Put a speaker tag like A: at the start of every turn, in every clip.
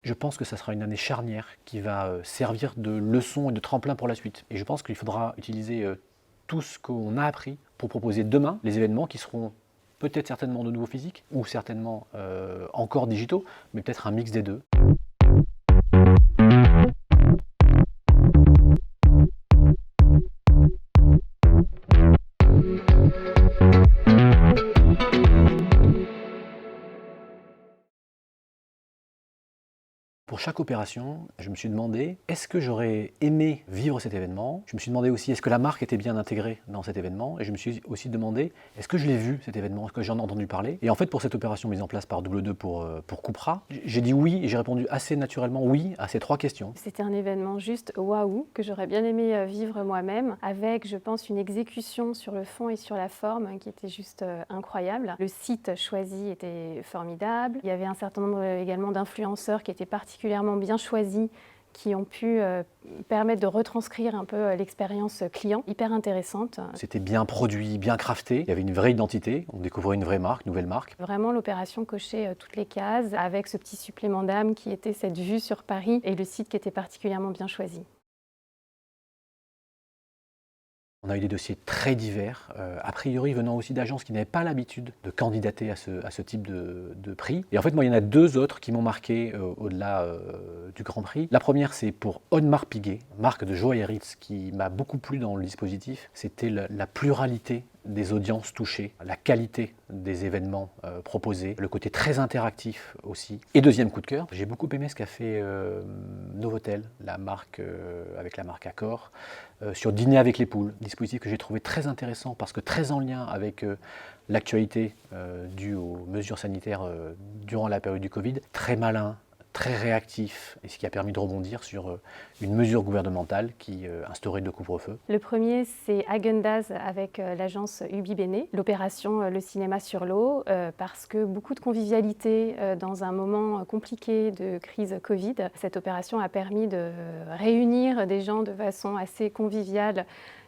A: Je pense que ça sera une année charnière qui va servir de leçon et de tremplin pour la suite. Et je pense qu'il faudra utiliser tout ce qu'on a appris pour proposer demain les événements qui seront peut-être certainement de nouveau physiques ou certainement encore digitaux, mais peut-être un mix des deux. Pour chaque opération, je me suis demandé, est-ce que j'aurais aimé vivre cet événement? Je me suis demandé aussi, est-ce que la marque était bien intégrée dans cet événement? Et je me suis aussi demandé, est-ce que je l'ai vu cet événement? Est-ce que j'en ai entendu parler? Et en fait, pour cette opération mise en place par W2 pour Cupra, j'ai dit oui et j'ai répondu assez naturellement oui à ces trois questions.
B: C'était un événement juste waouh, que j'aurais bien aimé vivre moi-même, avec, je pense, une exécution sur le fond et sur la forme qui était juste incroyable. Le site choisi était formidable. Il y avait un certain nombre également d'influenceurs qui étaient particulièrement bien choisis, qui ont pu permettre de retranscrire un peu l'expérience client, hyper intéressante.
A: C'était bien produit, bien crafté, il y avait une vraie identité, on découvrait une vraie marque, une nouvelle marque.
B: Vraiment, l'opération cochait toutes les cases, avec ce petit supplément d'âme qui était cette vue sur Paris et le site qui était particulièrement bien choisi.
A: On a eu des dossiers très divers, a priori venant aussi d'agences qui n'avaient pas l'habitude de candidater à ce type de prix. Et en fait, moi, il y en a deux autres qui m'ont marqué au-delà du Grand Prix. La première, c'est pour Audemars Piguet, marque de joaillerie, qui m'a beaucoup plu dans le dispositif. C'était la pluralité des audiences touchées, la qualité des événements proposés, le côté très interactif aussi. Et deuxième coup de cœur, j'ai beaucoup aimé ce qu'a fait Novotel, la marque avec la marque Accor, sur Dîner avec les poules, dispositif que j'ai trouvé très intéressant parce que très en lien avec l'actualité due aux mesures sanitaires durant la période du Covid, très malin, très réactif, et ce qui a permis de rebondir sur une mesure gouvernementale qui instaurait le couvre-feu.
B: Le premier, c'est Häagen-Dazs avec l'agence Ubi Bene, l'opération Le cinéma sur l'eau, parce que beaucoup de convivialité dans un moment compliqué de crise Covid. Cette opération a permis de réunir des gens de façon assez conviviale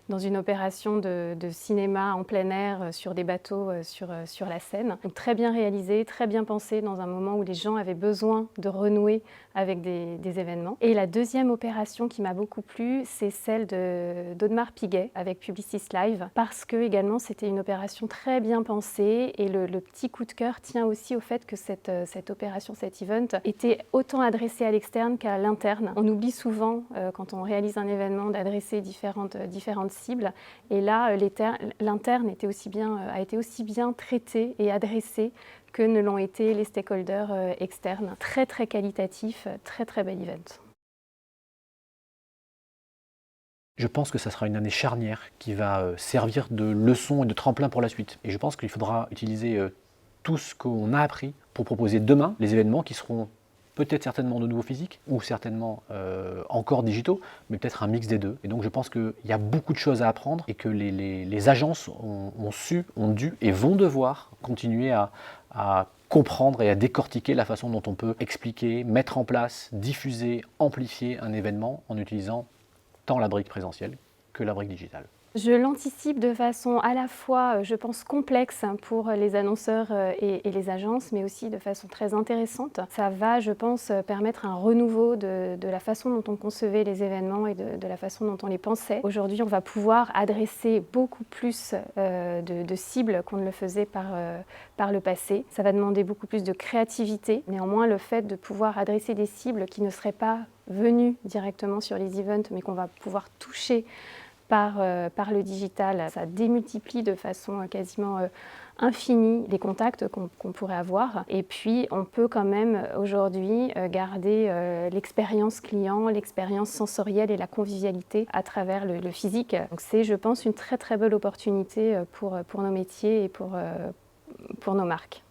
B: dans une opération de cinéma en plein air sur des bateaux sur la Seine. Donc très bien réalisé, très bien pensé dans un moment où les gens avaient besoin de renouer avec des événements. Et la deuxième opération qui m'a beaucoup plu, c'est celle d'Audemars Piguet avec Publicis Live, parce que également c'était une opération très bien pensée et le petit coup de cœur tient aussi au fait que cette opération, cet event, était autant adressé à l'externe qu'à l'interne. On oublie souvent, quand on réalise un événement, d'adresser différentes cibles. Et là, l'interne a été aussi bien traité et adressé que ne l'ont été les stakeholders externes. Très très qualitatif, très très bel event.
A: Je pense que ça sera une année charnière qui va servir de leçon et de tremplin pour la suite. Et je pense qu'il faudra utiliser tout ce qu'on a appris pour proposer demain les événements qui seront peut-être certainement de nouveau physiques ou certainement encore digitaux, mais peut-être un mix des deux. Et donc je pense qu'il y a beaucoup de choses à apprendre et que les agences ont dû et vont devoir continuer à comprendre et à décortiquer la façon dont on peut expliquer, mettre en place, diffuser, amplifier un événement en utilisant tant la brique présentielle que la brique digitale.
B: Je l'anticipe de façon à la fois, je pense, complexe pour les annonceurs et les agences, mais aussi de façon très intéressante. Ça va, je pense, permettre un renouveau de la façon dont on concevait les événements et de la façon dont on les pensait. Aujourd'hui, on va pouvoir adresser beaucoup plus de cibles qu'on ne le faisait par le passé. Ça va demander beaucoup plus de créativité. Néanmoins, le fait de pouvoir adresser des cibles qui ne seraient pas venues directement sur les events, mais qu'on va pouvoir toucher par le digital, ça démultiplie de façon quasiment infinie les contacts qu'on pourrait avoir. Et puis, on peut quand même aujourd'hui garder l'expérience client, l'expérience sensorielle et la convivialité à travers le physique. Donc c'est, je pense, une très très belle opportunité pour nos métiers et pour nos marques.